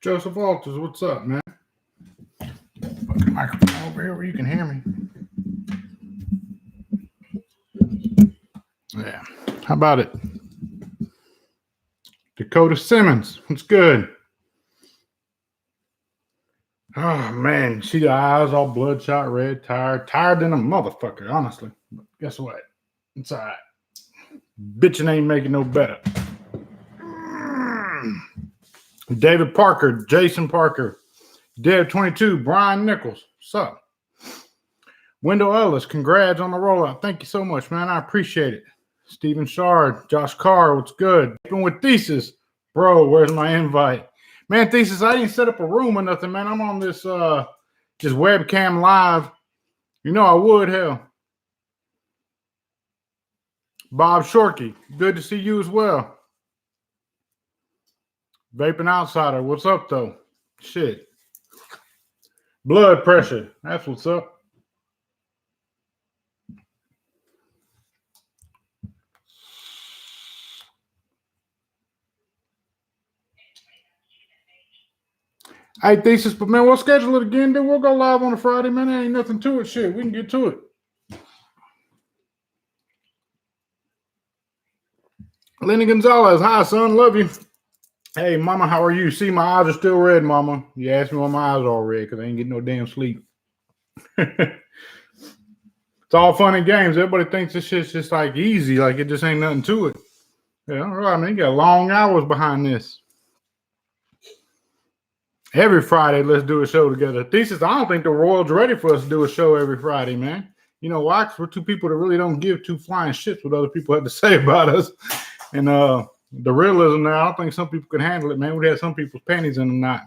Joseph Walters, what's up, man? Put the microphone over here where you can hear me. Yeah. How about it? Dakota Simmons, what's good? Oh, man. See the eyes all bloodshot red, tired than a motherfucker, honestly. But guess what? It's all right. Bitching ain't making no better. David Parker, Jason Parker, Dev22, Brian Nichols, what's up? Wendell Ellis, congrats on the rollout. Thank you so much, man. I appreciate it. Stephen Shard, Josh Carr, what's good? Even with Thesis, bro, where's my invite? Man, Thesis, I didn't set up a room or nothing, man. I'm on this just webcam live. You know I would, hell. Bob Shorkey, good to see you as well. Vaping Outsider, what's up, though? Shit. Blood pressure, that's what's up. Hey, Thesis, but man, we'll schedule it again, dude. We'll go live on a Friday, man. There ain't nothing to it. Shit, we can get to it. Lenny Gonzalez, hi, son. Love you. Hey, mama, how are you? See, my eyes are still red, mama. You asked me why my eyes are all red because I ain't getting no damn sleep. It's all fun and games. Everybody thinks this shit's just like easy, like it just ain't nothing to it. Yeah, all right, man. You got long hours behind this. Every Friday, let's do a show together. Thesis, I don't think the world's ready for us to do a show every Friday, man. You know why? Because we're two people that really don't give two flying shits what other people have to say about us. And the realism there, I don't think some people can handle it, man. We had some people's panties in the knot.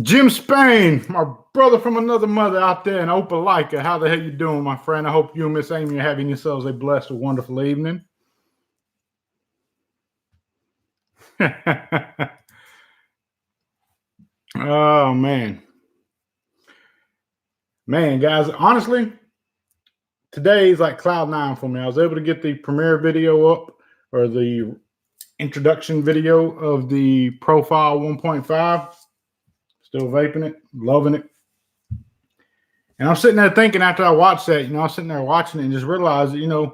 Jim Spain, my brother from another mother out there in Opelika. How the hell you doing, my friend? I hope you and Miss Amy are having yourselves a blessed, wonderful evening. Oh, man. Man, guys, honestly, today is like cloud nine for me. I was able to get the premiere video up, or the introduction video of the Profile 1.5. Still vaping it, loving it. And I'm sitting there thinking after I watched that, I was sitting there watching it and just realized that,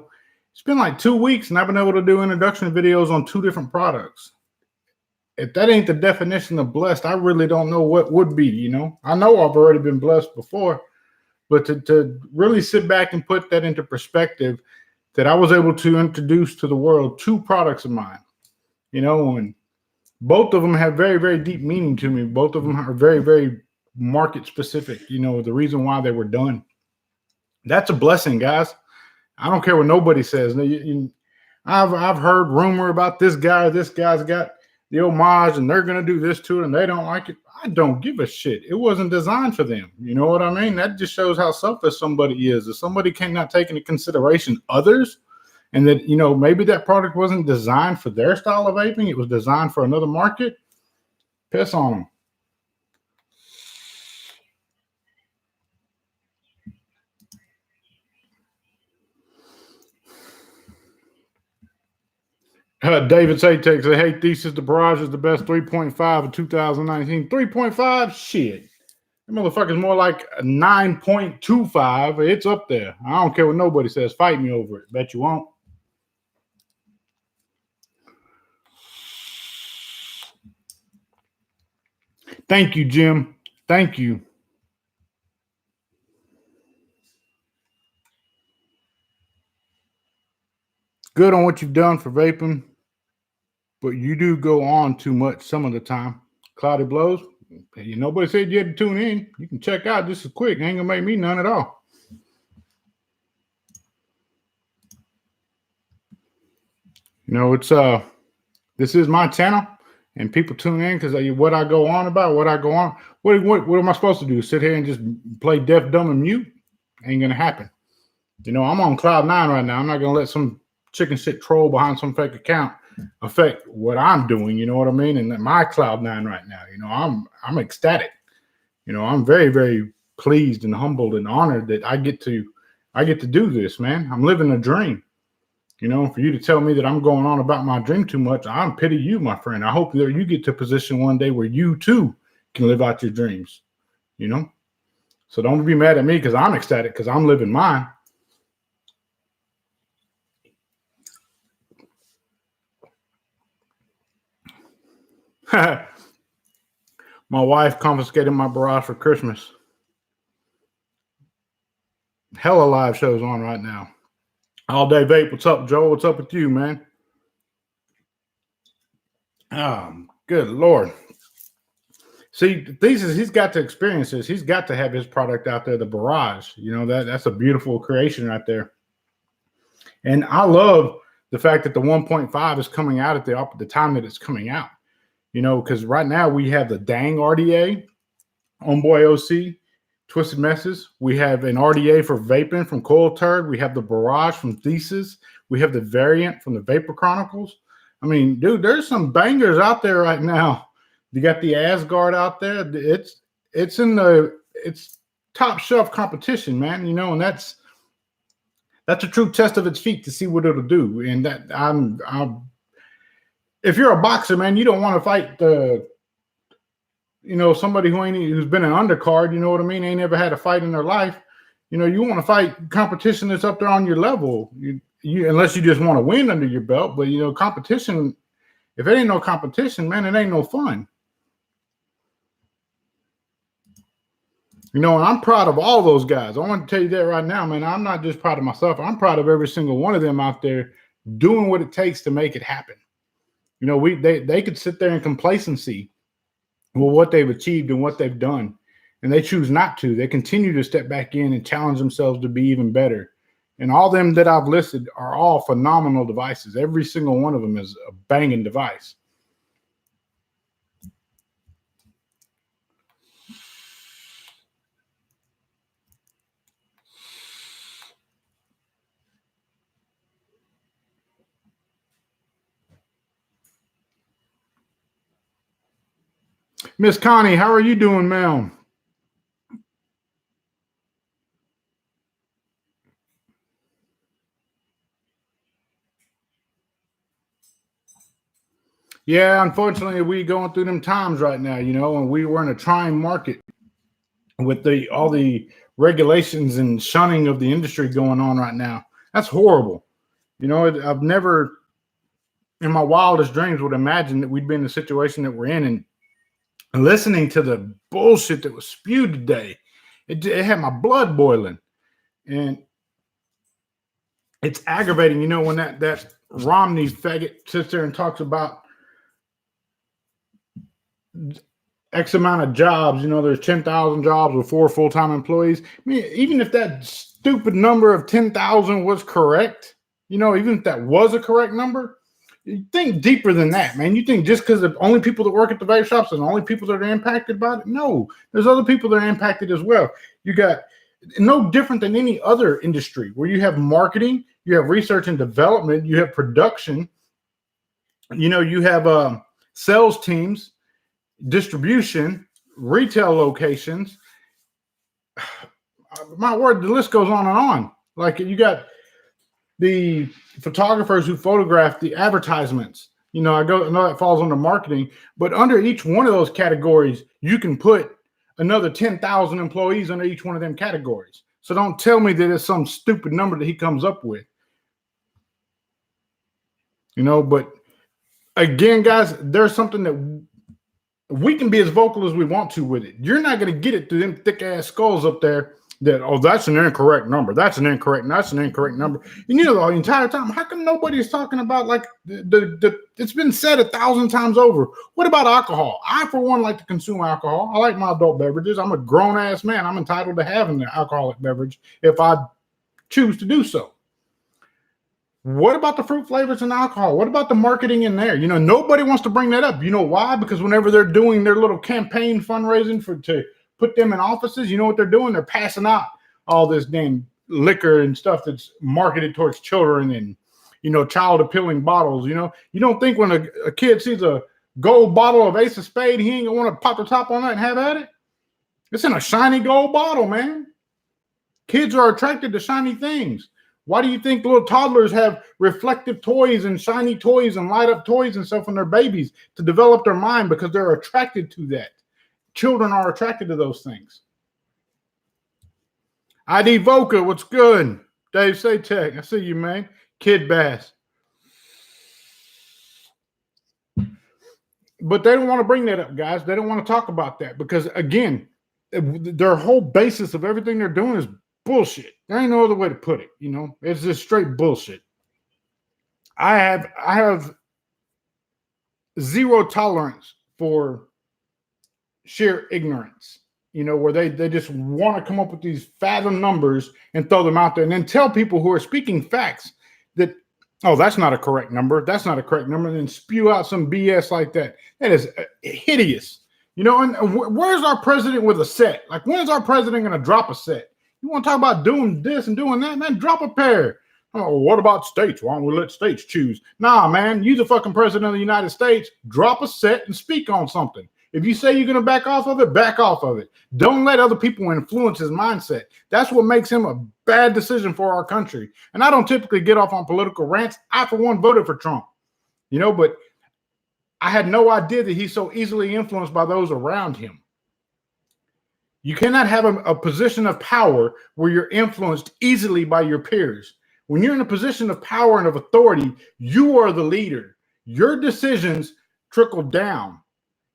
it's been like 2 weeks and I've been able to do introduction videos on 2 different products. If that ain't the definition of blessed, I really don't know what would be, I know I've already been blessed before, but to really sit back and put that into perspective, that I was able to introduce to the world 2 products of mine, and both of them have very, very deep meaning to me. Both of them are very, very market specific, the reason why they were done. That's a blessing, guys. I don't care what nobody says. I've heard rumor about this guy's got the homage and they're going to do this to it and they don't like it. I don't give a shit. It wasn't designed for them. You know what I mean? That just shows how selfish somebody is. If somebody cannot take into consideration others, and that, maybe that product wasn't designed for their style of vaping, it was designed for another market, piss on them. David Satex said, hey, Thesis, the Barrage is the best 3.5 of 2019. 3.5? Shit. That motherfucker's more like a 9.25. It's up there. I don't care what nobody says. Fight me over it. Bet you won't. Thank you, Jim. Thank you. Good on what you've done for vaping, but you do go on too much some of the time. Cloudy Blows, nobody said you had to tune in. You can check out just as quick. It ain't gonna make me none at all. It's this is my channel, and people tune in because what I go on about, what am I supposed to do? Sit here and just play deaf, dumb, and mute? Ain't gonna happen. I'm on cloud 9 right now. I'm not gonna let some chicken shit troll behind some fake account affect what I'm doing. You know what I mean? And my cloud 9 right now, I'm ecstatic. I'm very, very pleased and humbled and honored that I get to do this, man. I'm living a dream. You know, for you to tell me that I'm going on about my dream too much, I pity you, my friend. I hope that you get to a position one day where you too can live out your dreams, you know? So don't be mad at me because I'm ecstatic because I'm living mine. My wife confiscated my barrage for Christmas. Hella live shows on right now. All Day Vape, what's up, Joe? What's up with you, man? Good Lord. See, he's got to experience this. He's got to have his product out there, the barrage. You know, that's a beautiful creation right there. And I love the fact that the 1.5 is coming out at the time that it's coming out. You know, because right now we have the Dang RDA, Homeboy OC, Twisted Messes. We have an RDA for vaping from Coil Turd. We have the Barrage from Thesis. We have the Variant from the Vapor Chronicles. I mean, dude, there's some bangers out there right now. You got the Asgard out there. It's top shelf competition, man. You know, and that's a true test of its feet to see what it'll do. And that I'm if you're a boxer, man, you don't want to fight somebody who's been an undercard, you know what I mean? Ain't never had a fight in their life. You know, you want to fight competition that's up there on your level. You unless you just want to win under your belt, but you know, competition, if it ain't no competition, man, it ain't no fun. You know, and I'm proud of all those guys. I want to tell you that right now, man. I'm not just proud of myself. I'm proud of every single one of them out there doing what it takes to make it happen. You know, they could sit there in complacency with what they've achieved and what they've done, and they choose not to. They continue to step back in and challenge themselves to be even better. And all them that I've listed are all phenomenal devices. Every single one of them is a banging device. Miss Connie, how are you doing, ma'am? Yeah, unfortunately, we going through them times right now, you know, and we were in a trying market with all the regulations and shunning of the industry going on right now. That's horrible. You know, I've never in my wildest dreams would imagine that we'd be in the situation that we're in, and listening to the bullshit that was spewed today, it had my blood boiling. And it's aggravating, you know, when that Romney faggot sits there and talks about X amount of jobs, you know, there's 10,000 jobs with 4 full-time employees. I mean, even if that stupid number of 10,000 was correct, you know, even if that was a correct number, you think deeper than that, man. You think just because the only people that work at the vape shops are the only people that are impacted by it? No, there's other people that are impacted as well. You got no different than any other industry where you have marketing, you have research and development, you have production, you know, you have sales teams, distribution, retail locations. My word, the list goes on and on. Like you got the photographers who photograph the advertisements. You know, I know that falls under marketing, but under each one of those categories, you can put another 10,000 employees under each one of them categories. So don't tell me that it's some stupid number that he comes up with. You know, but again, guys, there's something that we can be as vocal as we want to with it. You're not going to get it through them thick ass skulls up there that, oh, that's an incorrect number. That's an incorrect number. And you know, the entire time, how come nobody is talking about like it's been said 1,000 times over. What about alcohol? I, for one, like to consume alcohol. I like my adult beverages. I'm a grown ass man. I'm entitled to having an alcoholic beverage if I choose to do so. What about the fruit flavors and alcohol? What about the marketing in there? You know, nobody wants to bring that up. You know why? Because whenever they're doing their little campaign fundraising to put them in offices, you know what they're doing? They're passing out all this damn liquor and stuff that's marketed towards children and, you know, child appealing bottles. You know, you don't think when a kid sees a gold bottle of Ace of Spade, he ain't gonna want to pop the top on that and have at it? It's in a shiny gold bottle, man. Kids are attracted to shiny things. Why do you think little toddlers have reflective toys and shiny toys and light up toys and stuff when they're babies to develop their mind? Because they're attracted to that. Children are attracted to those things. ID Voca, what's good? Dave Satek, I see you, man. Kid Bass. But they don't want to bring that up, guys. They don't want to talk about that because, again, their whole basis of everything they're doing is bullshit. There ain't no other way to put it. You know, it's just straight bullshit. I have zero tolerance for sheer ignorance. You know, where they just want to come up with these fathom numbers and throw them out there and then tell people who are speaking facts that, oh, that's not a correct number. That's not a correct number. And then spew out some BS like that. That is hideous. You know, and where's our president with a set? Like, when is our president going to drop a set? You want to talk about doing this and doing that? Man, drop a pair. Oh, what about states? Why don't we let states choose? Nah, man, you the fucking president of the United States. Drop a set and speak on something. If you say you're going to back off of it, back off of it. Don't let other people influence his mindset. That's what makes him a bad decision for our country. And I don't typically get off on political rants. I, for one, voted for Trump. You know, but I had no idea that he's so easily influenced by those around him. You cannot have a position of power where you're influenced easily by your peers. When you're in a position of power and of authority, you are the leader. Your decisions trickle down.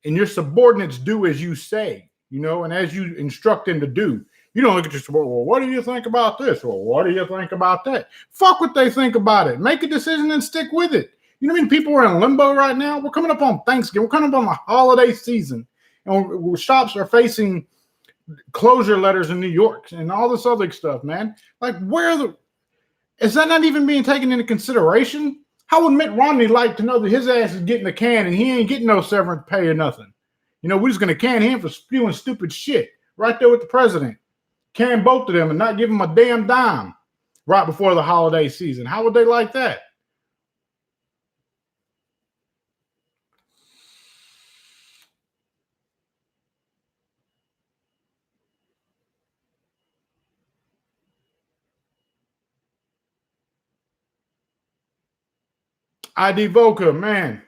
And your subordinates do as you say, you know, and as you instruct them to do. You don't look at your subordinate, well, what do you think about this? Well, what do you think about that? Fuck what they think about it. Make a decision and stick with it. You know what I mean? People are in limbo right now. We're coming up on Thanksgiving. We're coming up on the holiday season. And shops are facing closure letters in New York and all this other stuff, man. Like, is that not even being taken into consideration? How would Mitt Romney like to know that his ass is getting a can and he ain't getting no severance pay or nothing? You know, we're just going to can him for spewing stupid shit right there with the president. Can both of them and not give them a damn dime right before the holiday season. How would they like that? ID Voca, man.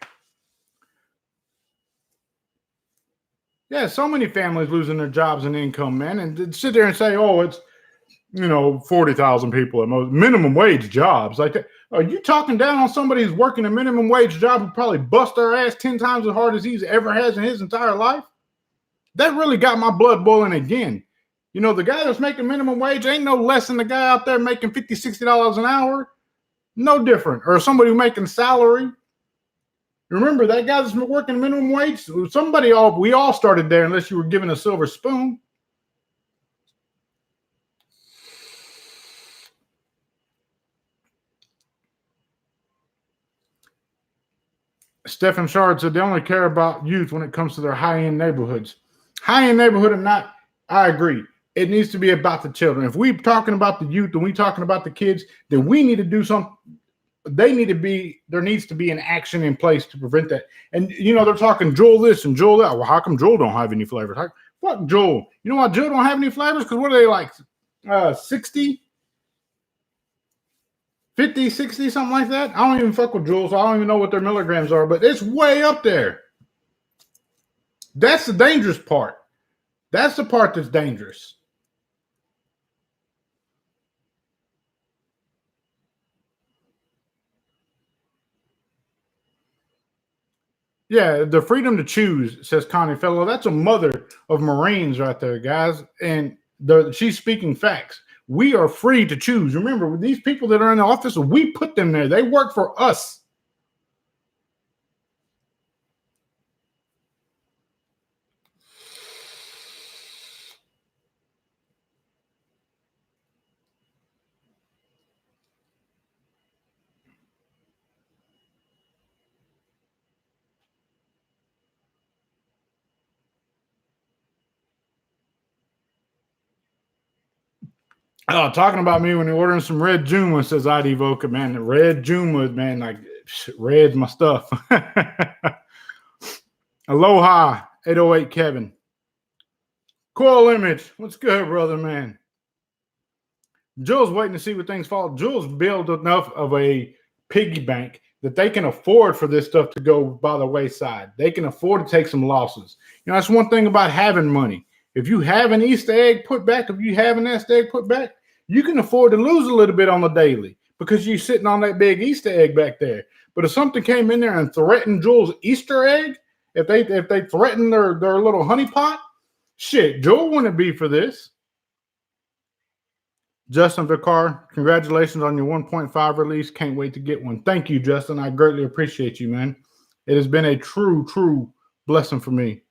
Yeah, so many families losing their jobs and income, man. And sit there and say, oh, it's, you know, 40,000 people at most minimum wage jobs. Like, are you talking down on somebody who's working a minimum wage job who probably bust their ass 10 times as hard as he's ever has in his entire life? That really got my blood boiling again. You know, the guy that's making minimum wage ain't no less than the guy out there making $50, $60 an hour. No different. Or somebody who's making salary. Remember, that guy that's working minimum wage, we all started there unless you were given a silver spoon. Stephen Shard said they only care about youth when it comes to their high-end neighborhoods. High-end neighborhood or not, I agree. It needs to be about the children. If we're talking about the youth and we're talking about the kids, then we need to do something. There needs to be an action in place to prevent that. And, you know, they're talking Joel this and Joel that. Well, how come Joel don't have any flavors? Fuck Joel. You know why Joel don't have any flavors? Because what are they like? 60? 50, 60, something like that? I don't even fuck with Joel, so I don't even know what their milligrams are, but it's way up there. That's the dangerous part. That's the part that's dangerous. Yeah, the freedom to choose, says Connie Fellow. That's a mother of Marines right there, guys. And she's speaking facts. We are free to choose. Remember, these people that are in the office, we put them there. They work for us. Oh, talking about me when you're ordering some red Juma, says ID Voca, man. The red Juma, man, like red's my stuff. Aloha, 808 Kevin. Coil Image, what's good, brother, man? Jules waiting to see where things fall. Jules built enough of a piggy bank that they can afford for this stuff to go by the wayside. They can afford to take some losses. You know, that's one thing about having money. If you have an Easter egg put back, if you have an Easter egg put back, you can afford to lose a little bit on the daily because you're sitting on that big Easter egg back there. But if something came in there and threatened Jules' Easter egg, if they threatened their little honey pot, shit, Joel wouldn't be for this. Justin Vicar, congratulations on your 1.5 release. Can't wait to get one. Thank you, Justin. I greatly appreciate you, man. It has been a true blessing for me.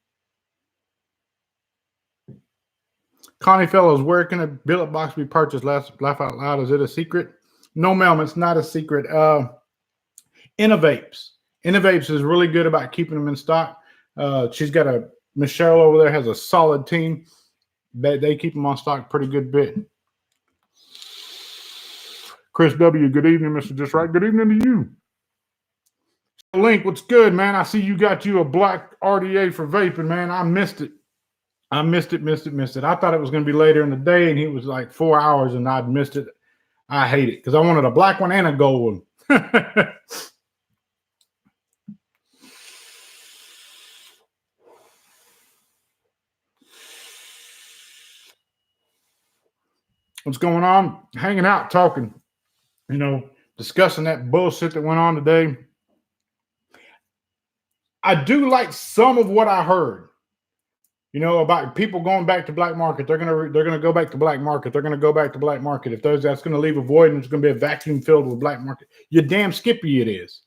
Connie Fellows, where can a billet box be purchased? Laugh out loud. Is it a secret? No, ma'am, it's not a secret. Innovapes. Innovapes is really good about keeping them in stock. She's got Michelle over there has a solid team. They keep them on stock pretty good bit. Chris W., good evening, Mr. Just Right. Good evening to you. Link, what's good, man? I see you got you a black RDA for vaping, man. I missed it. I missed it. I thought it was going to be later in the day, and he was like 4 hours, and I'd missed it. I hate it because I wanted a black one and a gold one. What's going on? Hanging out, talking, you know, discussing that bullshit that went on today. I do like some of what I heard, you know, about people going back to black market. They're gonna go back to black market. They're gonna go back to black market. If that's gonna leave a void and it's gonna be a vacuum filled with black market, you damn skippy it is,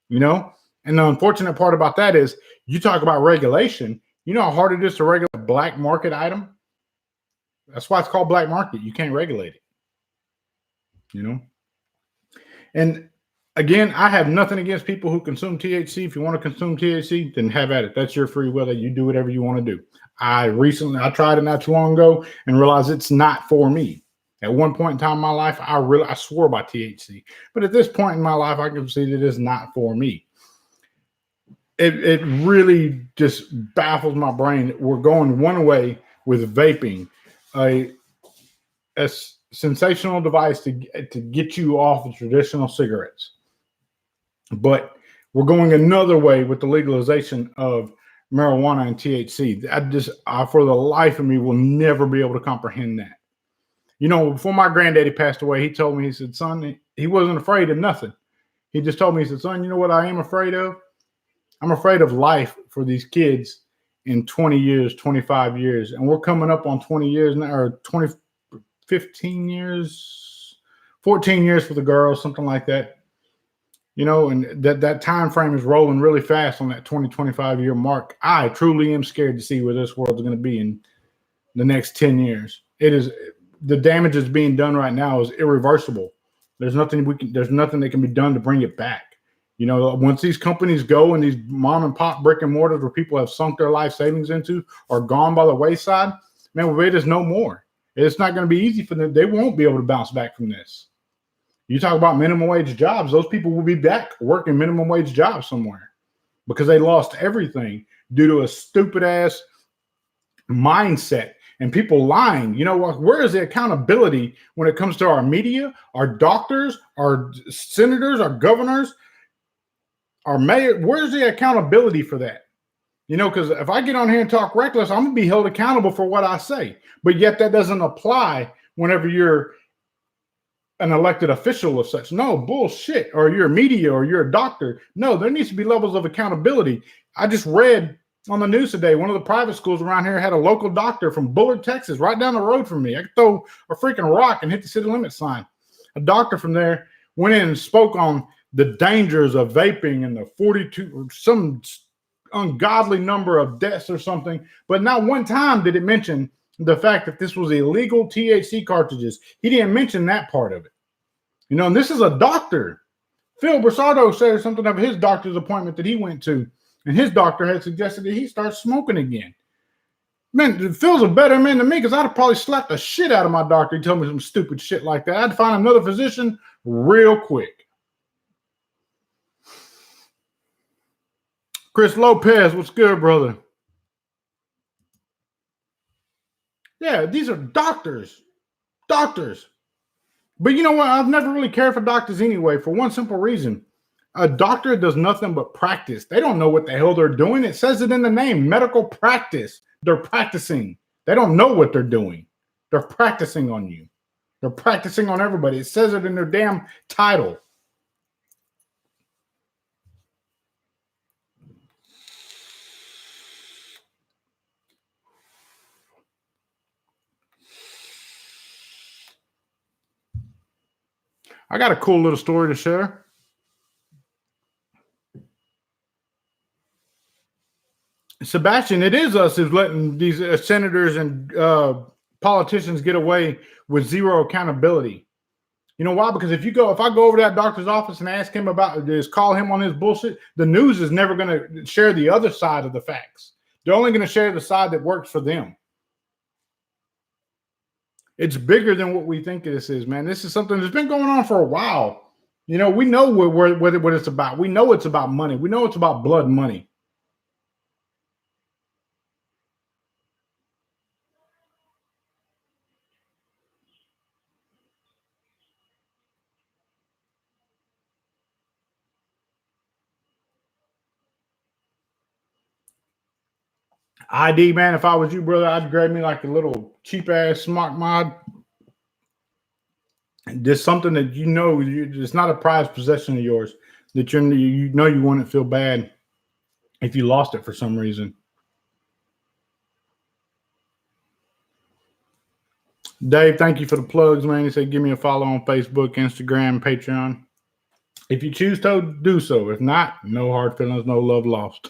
you know. And the unfortunate part about that is, you talk about regulation. You know how hard it is to regulate a black market item. That's why it's called black market. You can't regulate it, you know. And again, I have nothing against people who consume THC. If you want to consume THC, then have at it. That's your free will. That you do whatever you want to do. I tried it not too long ago and realized it's not for me. At one point in time in my life, I swore by THC. But at this point in my life, I can see that it's not for me. It really just baffles my brain. We're going one way with vaping, a sensational device to get you off of traditional cigarettes. But we're going another way with the legalization of marijuana and THC. I for the life of me will never be able to comprehend that. You know, before my granddaddy passed away, he told me, he said, son, he wasn't afraid of nothing. He just told me, he said, son, you know what I am afraid of? I'm afraid of life for these kids in 20 years, 25 years. And we're coming up on 20 years now, or 15 years, 14 years for the girls, something like that. You know, and that time frame is rolling really fast on that 20, 25 year mark. I truly am scared to see where this world is going to be in the next 10 years. The damage that's being done right now is irreversible. There's nothing that can be done to bring it back. You know, once these companies go and these mom and pop brick and mortars where people have sunk their life savings into are gone by the wayside, man, it is no more. It's not going to be easy for them. They won't be able to bounce back from this. You talk about minimum wage jobs, those people will be back working minimum wage jobs somewhere because they lost everything due to a stupid ass mindset and people lying. You know, where is the accountability when it comes to our media, our doctors, our senators, our governors, our mayor? Where's the accountability for that? You know, because if I get on here and talk reckless, I'm going to be held accountable for what I say. But yet that doesn't apply whenever you're an elected official of such. No, bullshit. Or you're a media or you're a doctor. No, there needs to be levels of accountability. I just read on the news today, one of the private schools around here had a local doctor from Bullard, Texas, right down the road from me. I could throw a freaking rock and hit the city limit sign. A doctor from there went in and spoke on the dangers of vaping and the 42 or some ungodly number of deaths or something. But not one time did it mention the fact that this was illegal THC cartridges. He didn't mention that part of it. You know, and this is a doctor. Phil Brisardo said something of his doctor's appointment that he went to, and his doctor had suggested that he start smoking again. Man, Phil's a better man than me because I'd have probably slapped the shit out of my doctor. He told me some stupid shit like that. I'd find another physician real quick. Chris Lopez, what's good, brother? Yeah, these are doctors. Doctors. But you know what? I've never really cared for doctors anyway, for one simple reason. A doctor does nothing but practice. They don't know what the hell they're doing. It says it in the name, medical practice. They're practicing. They don't know what they're doing. They're practicing on you. They're practicing on everybody. It says it in their damn title. I got a cool little story to share. Sebastian, it is us who's letting these senators and politicians get away with zero accountability. You know why? Because if I go over to that doctor's office and ask him about this, call him on his bullshit, the news is never going to share the other side of the facts. They're only going to share the side that works for them. It's bigger than what we think this is, man. This is something that's been going on for a while. You know, we know what it's about. We know it's about money. We know it's about blood money. ID, man, if I was you, brother, I'd grab me like a little cheap ass smart mod. Just something that it's not a prized possession of yours, that you wouldn't feel bad if you lost it for some reason. Dave, thank you for the plugs, man. He said give me a follow on Facebook, Instagram, Patreon. If you choose to do so. If not, no hard feelings, no love lost.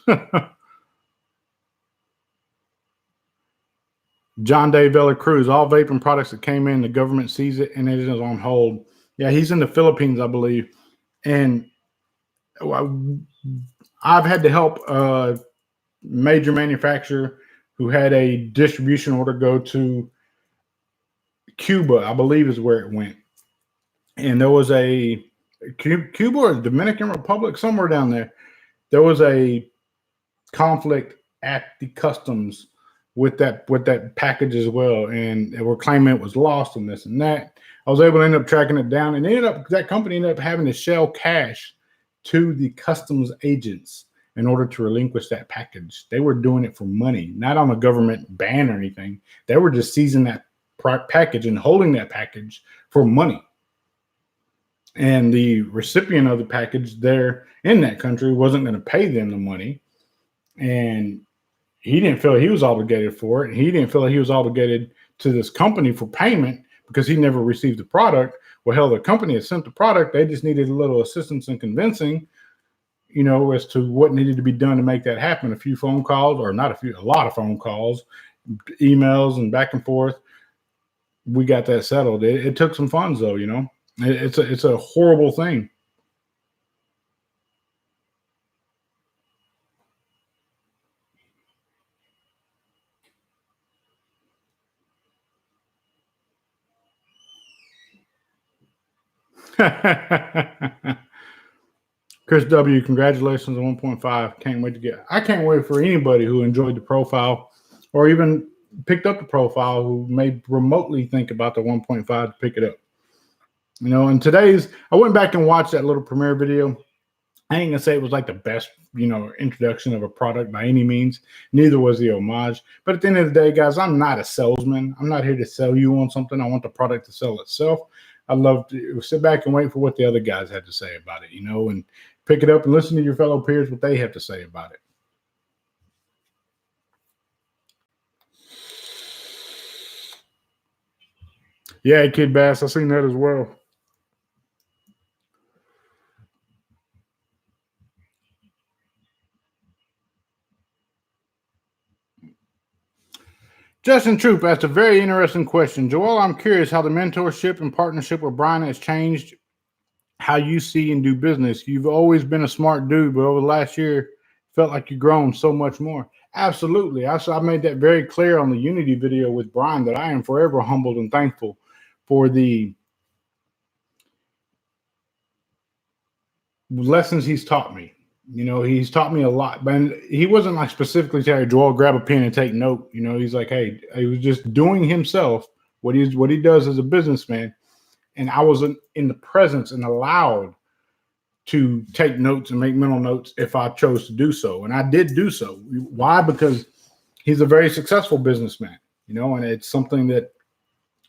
John Day Vela Cruz, all vaping products that came in, the government sees it and it is on hold. Yeah, he's in the Philippines, I believe. And I've had to help a major manufacturer who had a distribution order go to Cuba, I believe is where it went. And there was a Cuba or the Dominican Republic, somewhere down there. There was a conflict at the customs with that package as well, and they were claiming it was lost and this and that. I was able to end up tracking it down, and that company ended up having to shell cash to the customs agents in order to relinquish that package. They were doing it for money, not on a government ban or anything. They were just seizing that package and holding that package for money. And the recipient of the package there in that country wasn't going to pay them the money, and he didn't feel he was obligated for it. He didn't feel like he was obligated to this company for payment because he never received the product. Well, hell, the company had sent the product. They just needed a little assistance in convincing, as to what needed to be done to make that happen. A few phone calls, or not a lot of phone calls, emails, and back and forth. We got that settled. It took some funds, though. It's a horrible thing. Chris W., congratulations on 1.5. I can't wait for anybody who enjoyed the profile or even picked up the profile who may remotely think about the 1.5 to pick it up. And I went back and watched that little premiere video. I ain't gonna say it was like the best, introduction of a product by any means. Neither was the homage. But at the end of the day, guys, I'm not a salesman. I'm not here to sell you on something. I want the product to sell itself. I love to sit back and wait for what the other guys had to say about it, and pick it up and listen to your fellow peers, what they have to say about it. Yeah, Kid Bass, I've seen that as well. Justin Troop asked a very interesting question. Joel, I'm curious how the mentorship and partnership with Brian has changed how you see and do business. You've always been a smart dude, but over the last year, felt like you've grown so much more. Absolutely. I made that very clear on the Unity video with Brian that I am forever humbled and thankful for the lessons he's taught me. He's taught me a lot, but he wasn't like specifically telling Joel, grab a pen and take note. He's like, hey, he was just doing himself, what he does as a businessman. and I was in the presence and allowed to take notes and make mental notes if I chose to do so. And I did do so. Why? Because he's a very successful businessman, and it's something that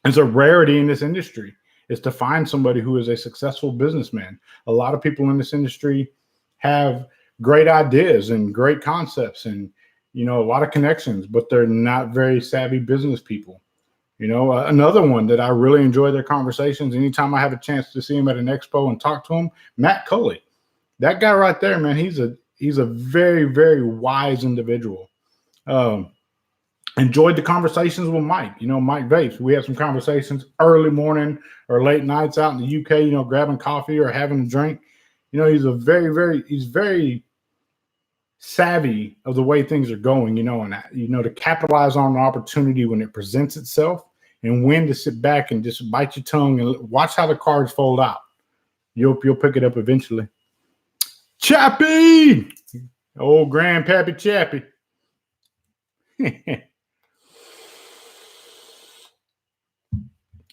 is a rarity in this industry, is to find somebody who is a successful businessman. A lot of people in this industry have great ideas and great concepts and, a lot of connections, but they're not very savvy business people. Another one that I really enjoy their conversations. Anytime I have a chance to see him at an expo and talk to him, Matt Culley, that guy right there, man, he's a very, very wise individual. Enjoyed the conversations with Mike, Mike Vapes. We had some conversations early morning or late nights out in the UK, grabbing coffee or having a drink. He's he's very savvy of the way things are going, and to capitalize on an opportunity when it presents itself, and when to sit back and just bite your tongue and watch how the cards fold out. You'll pick it up eventually. Chappie, old Grandpappy Chappie.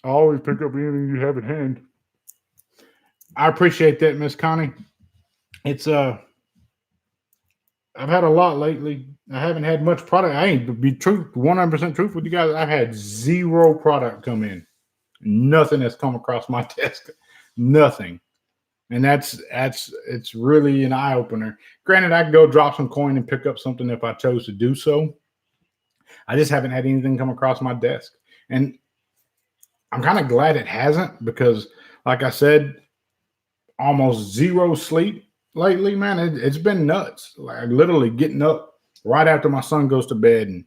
Always pick up anything you have at hand. I appreciate that, Miss Connie. It's I've had a lot lately. I haven't had much product. I ain't to be 100% truth with you guys. I've had zero product come in. Nothing has come across my desk. Nothing. And it's really an eye opener. Granted, I could go drop some coin and pick up something if I chose to do so. I just haven't had anything come across my desk. And I'm kind of glad it hasn't, because like I said, almost zero sleep lately, man. It's been nuts. Like literally getting up right after my son goes to bed, and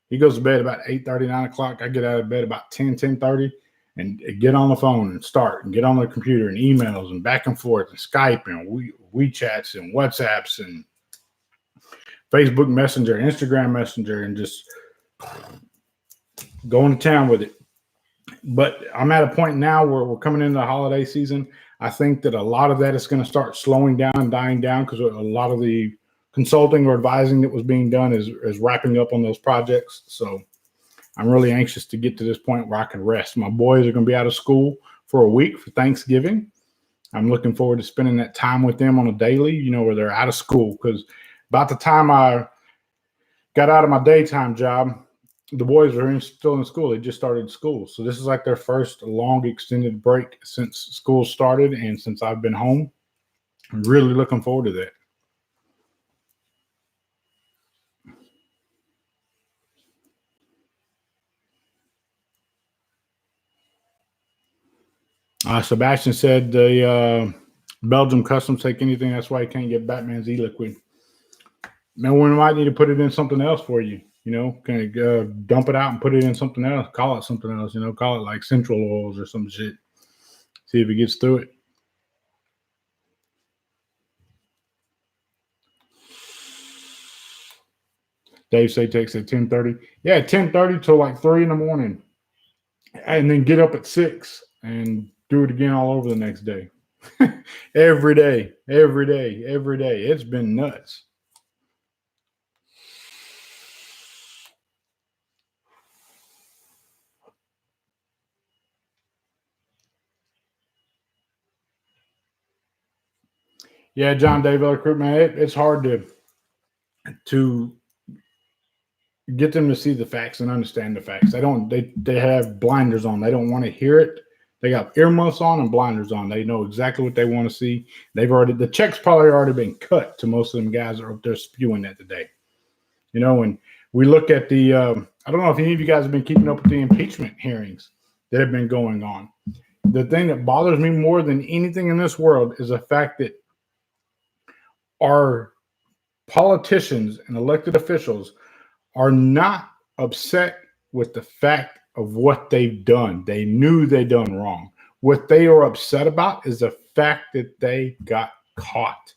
he goes to bed about 8:30, 9 o'clock. I get out of bed about 10:30 and get on the phone and start and get on the computer and emails and back and forth and Skype and WeChats and WhatsApps and Facebook Messenger, Instagram Messenger, and just going to town with it. But I'm at a point now where we're coming into the holiday season. I think that a lot of that is going to start slowing down and dying down, because a lot of the consulting or advising that was being done is wrapping up on those projects. So I'm really anxious to get to this point where I can rest. My boys are going to be out of school for a week for Thanksgiving. I'm looking forward to spending that time with them on a daily, where they're out of school, because about the time I got out of my daytime job, the boys are still in school. They just started school. So this is like their first long extended break since school started and since I've been home. I'm really looking forward to that. Sebastian said the Belgium customs take anything. That's why you can't get Batman's e-liquid. Man, we might need to put it in something else for you. Can dump it out and put it in something else. Call it something else. Call it like Central Oils or some shit. See if it gets through it. Dave say takes at 10:30. Yeah, 10:30 till like 3 in the morning, and then get up at 6 and do it again all over the next day. Every day. It's been nuts. Yeah, John Dave Recruit, man, it's hard to get them to see the facts and understand the facts. They have blinders on. They don't want to hear it. They got earmuffs on and blinders on. They know exactly what they want to see. The check's probably already been cut to most of them guys that are up there spewing that today. And we look at the I don't know if any of you guys have been keeping up with the impeachment hearings that have been going on. The thing that bothers me more than anything in this world is the fact that our politicians and elected officials are not upset with the fact of what they've done. They knew they done wrong. What they are upset about is the fact that they got caught.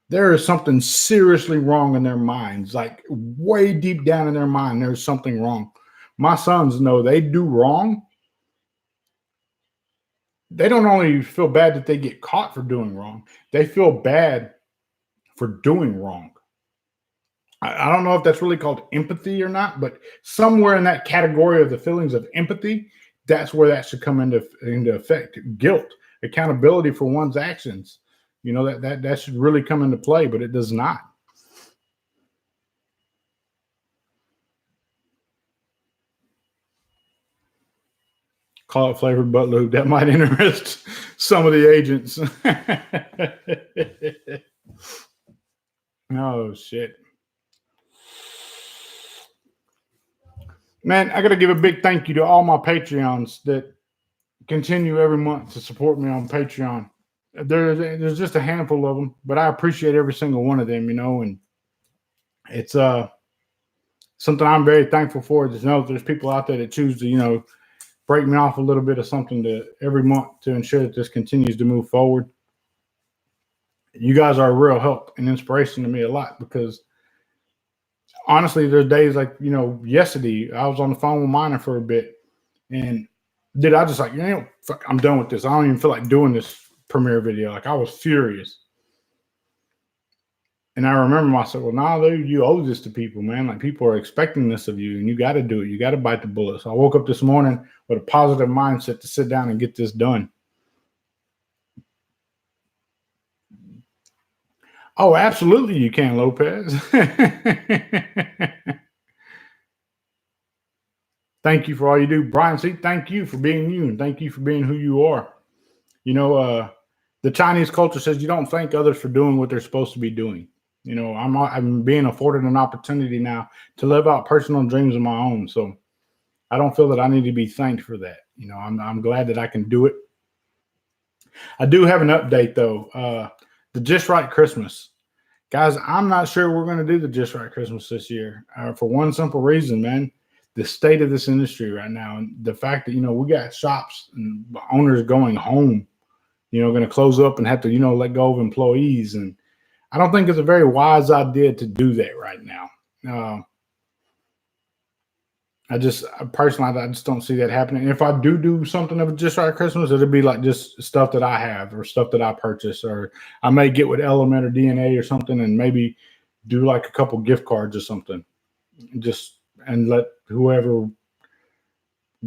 There is something seriously wrong in their minds, like way deep down in their mind, there's something wrong. My sons know they do wrong. They don't only feel bad that they get caught for doing wrong, they feel bad for doing wrong. I don't know if that's really called empathy or not, but somewhere in that category of the feelings of empathy, that's where that should come into effect. Guilt, accountability for one's actions. You know, that should really come into play, but it does not. Call it flavored butt lube. That might interest some of the agents. Oh shit. Man, I got to give a big thank you to all my Patreons that continue every month to support me on Patreon. There's just a handful of them, but I appreciate every single one of them, you know, and it's something I'm very thankful for. Just know there's people out there that choose to, you know, break me off a little bit of something to every month to ensure that this continues to move forward. You guys are a real help and inspiration to me a lot, because honestly, there's days like, you know, yesterday I was on the phone with Miner for a bit, and I just like, you know, fuck, I'm done with this. I don't even feel like doing this premiere video. Like, I was furious. And I remember myself, well, nah, dude, you owe this to people, man. Like, people are expecting this of you, and you got to do it. You got to bite the bullet. So I woke up this morning with a positive mindset to sit down and get this done. Oh, absolutely you can, Lopez. Thank you for all you do. Brian C., thank you for being you, and thank you for being who you are. You know, the Chinese culture says you don't thank others for doing what they're supposed to be doing. You know, I'm being afforded an opportunity now to live out personal dreams of my own. So I don't feel that I need to be thanked for that. You know, I'm glad that I can do it. I do have an update though. The Just Right Christmas. Guys, I'm not sure we're going to do the Just Right Christmas this year for one simple reason, man. The state of this industry right now, and the fact that, you know, we got shops and owners going home, you know, going to close up and have to, you know, let go of employees. And I don't think it's a very wise idea to do that right now. I just don't see that happening. And if I do something of a Just Right Christmas, it'll be like just stuff that I have or stuff that I purchase, or I may get with Element or DNA or something and maybe do like a couple gift cards or something, just and let whoever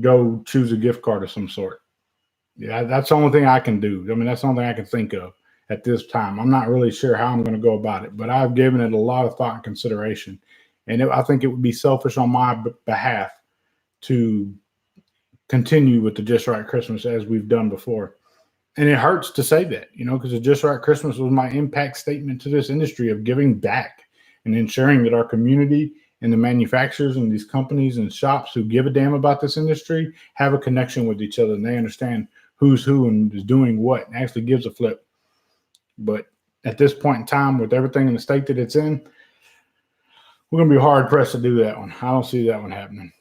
go choose a gift card of some sort. Yeah, that's the only thing I can do. I mean, that's the only thing I can think of at this time. I'm not really sure how I'm going to go about it, but I've given it a lot of thought and consideration. And I think it would be selfish on my behalf to continue with the Just Right Christmas as we've done before. And it hurts to say that, you know, because the Just Right Christmas was my impact statement to this industry of giving back and ensuring that our community and the manufacturers and these companies and shops who give a damn about this industry have a connection with each other, and they understand who's who and is doing what, and actually gives a flip. But at this point in time, with everything in the state that it's in, we're going to be hard pressed to do that one. I don't see that one happening.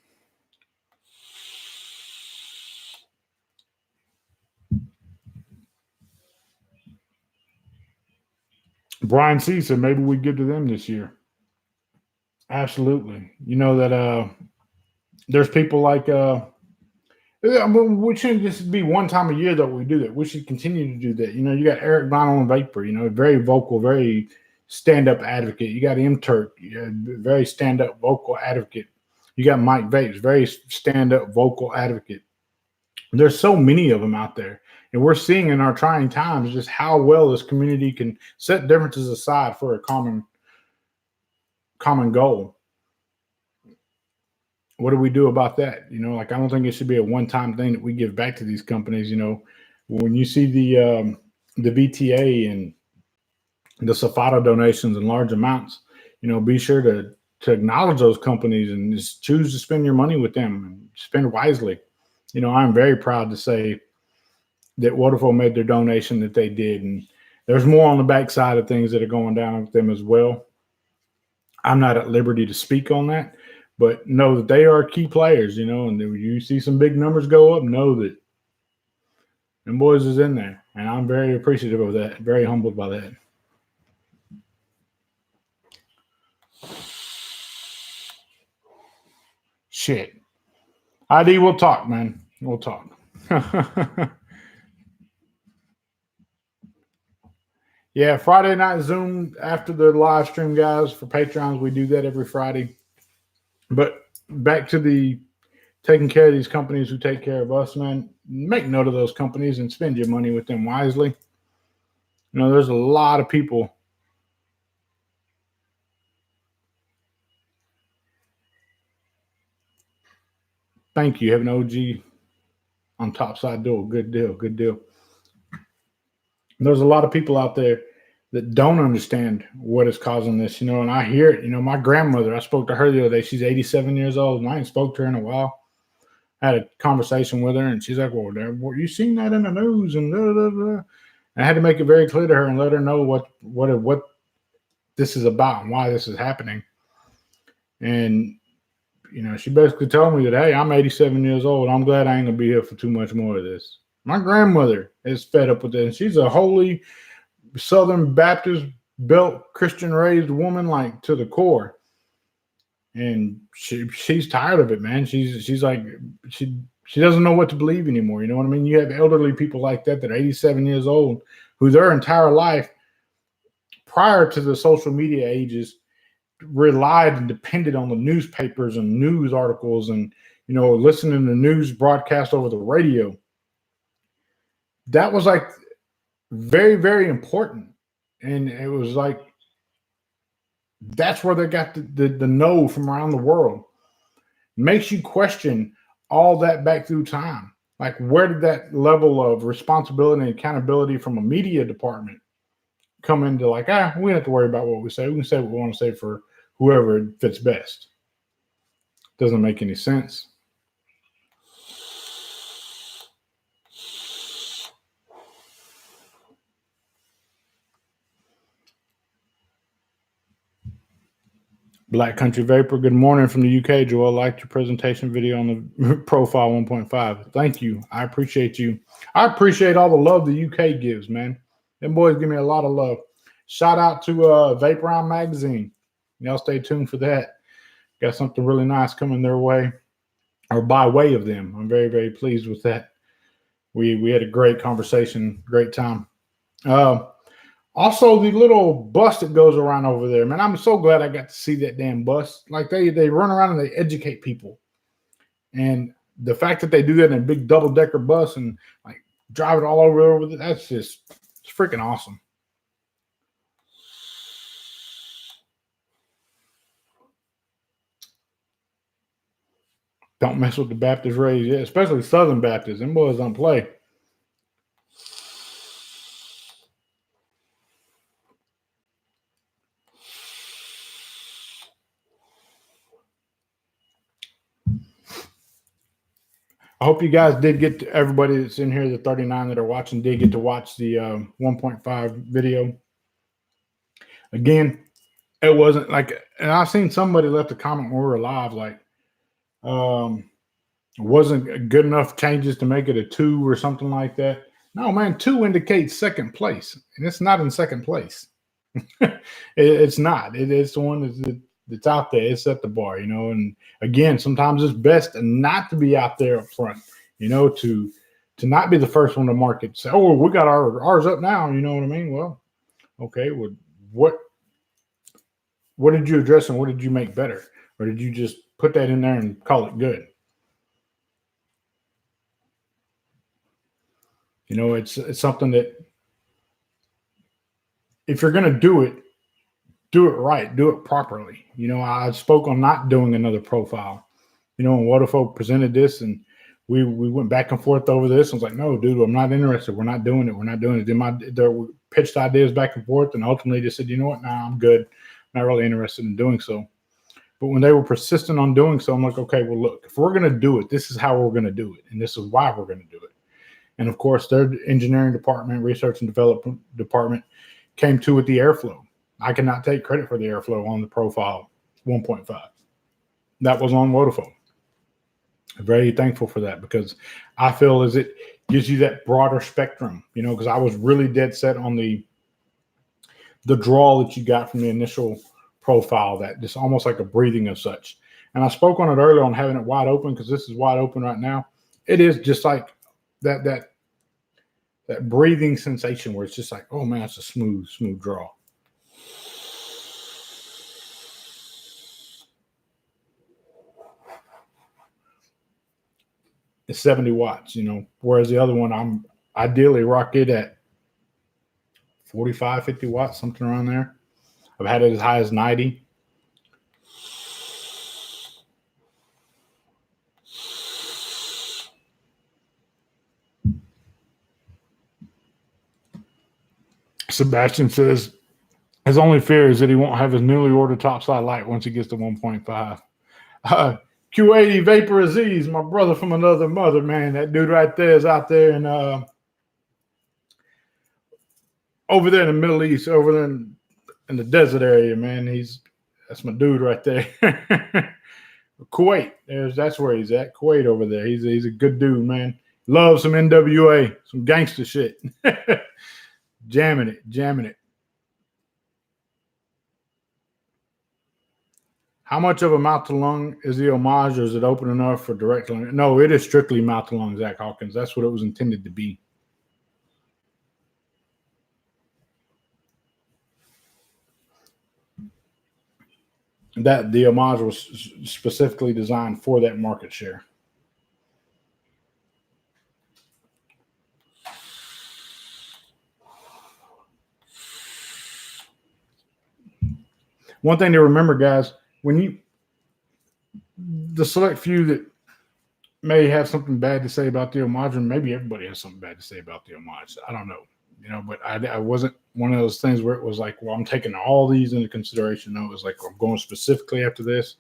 Brian C. said maybe we give to them this year. Absolutely. You know that there's people like we shouldn't just be one time a year that we do that. We should continue to do that. You know, you got Eric Vinyl and Vapor, you know, very vocal, very stand-up advocate. You got M Turk, very stand-up vocal advocate. You got Mike Vapes, very stand-up vocal advocate. There's so many of them out there. And we're seeing in our trying times just how well this community can set differences aside for a common goal. What do we do about that? You know, like, I don't think it should be a one-time thing that we give back to these companies. You know, when you see the VTA and the Safado donations in large amounts, you know, be sure to acknowledge those companies and just choose to spend your money with them and spend wisely. You know, I'm very proud to say that Waterfall made their donation that they did, and there's more on the backside of things that are going down with them as well. I'm not at liberty to speak on that, but know that they are key players, you know, and when you see some big numbers go up, know that them boys is in there. And I'm very appreciative of that, very humbled by that. Shit. ID, we'll talk, man. We'll talk. Yeah, Friday night Zoom after the live stream, guys. For Patreons, we do that every Friday. But back to taking care of these companies who take care of us, man, make note of those companies and spend your money with them wisely. You know, there's a lot of people. Thank you. Have an OG on top side door. Good deal. Good deal. There's a lot of people out there that don't understand what is causing this, you know, and I hear it. You know, my grandmother, I spoke to her the other day. She's 87 years old, and I ain't spoke to her in a while. I had a conversation with her, and she's like, well, you seen that in the news, and da, da, da. And I had to make it very clear to her and let her know what this is about and why this is happening. And, you know, she basically told me that, hey, I'm 87 years old. I'm glad I ain't going to be here for too much more of this. My grandmother is fed up with this. She's a holy Southern Baptist built Christian raised woman, like to the core. And she's tired of it, man. She's like, she doesn't know what to believe anymore. You know what I mean? You have elderly people like that are 87 years old who their entire life prior to the social media ages relied and depended on the newspapers and news articles and, you know, listening to news broadcast over the radio. That was like very, very important. And it was like, that's where they got the know from around the world. Makes you question all that back through time. Like, where did that level of responsibility and accountability from a media department come into, like, we don't have to worry about what we say. We can say what we want to say for whoever it fits best. Doesn't make any sense. Black Country Vapor, good morning from the UK. Joel, liked your presentation video on the Profile 1.5. Thank you. I appreciate you. I appreciate all the love the UK gives, man. Them boys give me a lot of love. Shout out to Vapor Round Magazine. Y'all stay tuned for that. Got something really nice coming their way, or by way of them. I'm very, very pleased with that. We had a great conversation, great time. Also, the little bus that goes around over there, man, I'm so glad I got to see that damn bus. Like, they run around and they educate people. And the fact that they do that in a big double-decker bus and, like, drive it all over, that's just, it's freaking awesome. Don't mess with the Baptist raised, yeah, especially Southern Baptists. Them boys don't play. I hope you guys did get to, everybody that's in here, the 39 that are watching, did get to watch the 1.5 video. Again, it wasn't like, and I've seen somebody left a comment when we were live, like, wasn't good enough changes to make it a 2 or something like that. No, man, 2 indicates second place, and it's not in second place. It's not. It's the one that's out there. It's at the bar, you know. And again, sometimes it's best not to be out there up front, you know, to not be the first one to market. Say, oh, we got ours up now. You know what I mean? Well, okay. Well, what did you address and what did you make better, or did you just put that in there and call it good? You know, it's something that if you're going to do it right, do it properly. You know, I spoke on not doing another profile. You know, when Waterfolk presented this and we went back and forth over this, I was like, no, dude, I'm not interested. We're not doing it. We're not doing it. Then they pitched ideas back and forth, and ultimately they said, you know what, nah, I'm good. Not really interested in doing so. But when they were persistent on doing so, I'm like, okay, well, look, if we're going to do it, this is how we're going to do it, and this is why we're going to do it. And of course, their engineering department, research and development department came to with the airflow. I cannot take credit for the airflow on the Profile 1.5. That was on Vodafone. Very thankful for that, because I feel as it gives you that broader spectrum, you know, because I was really dead set on the draw that you got from the initial profile, that just almost like a breathing of such. And I spoke on it earlier on having it wide open, because this is wide open right now. It is just like that breathing sensation where it's just like, oh man, it's a smooth draw. is 70 watts, you know, whereas the other one, I'm ideally rock it at 45, 50 watts, something around there. I've had it as high as 90. Sebastian says his only fear is that he won't have his newly ordered topside light once he gets to 1.5. Q80 Vapor Aziz, my brother from another mother, man. That dude right there is out there in over there in the Middle East, over there in the desert area, man. That's my dude right there. Kuwait, that's where he's at. Kuwait over there. He's a good dude, man. Loves some NWA, some gangster shit. Jamming it. How much of a mouth to lung is the homage, or is it open enough for direct lung? No, it is strictly mouth to lung, Zach Hawkins. That's what it was intended to be. That the homage was specifically designed for that market share. One thing to remember, guys, the select few that may have something bad to say about the homage, and maybe everybody has something bad to say about the homage. I don't know, you know, but I wasn't one of those things where it was like, well, I'm taking all these into consideration. No, it was like, I'm going specifically after this,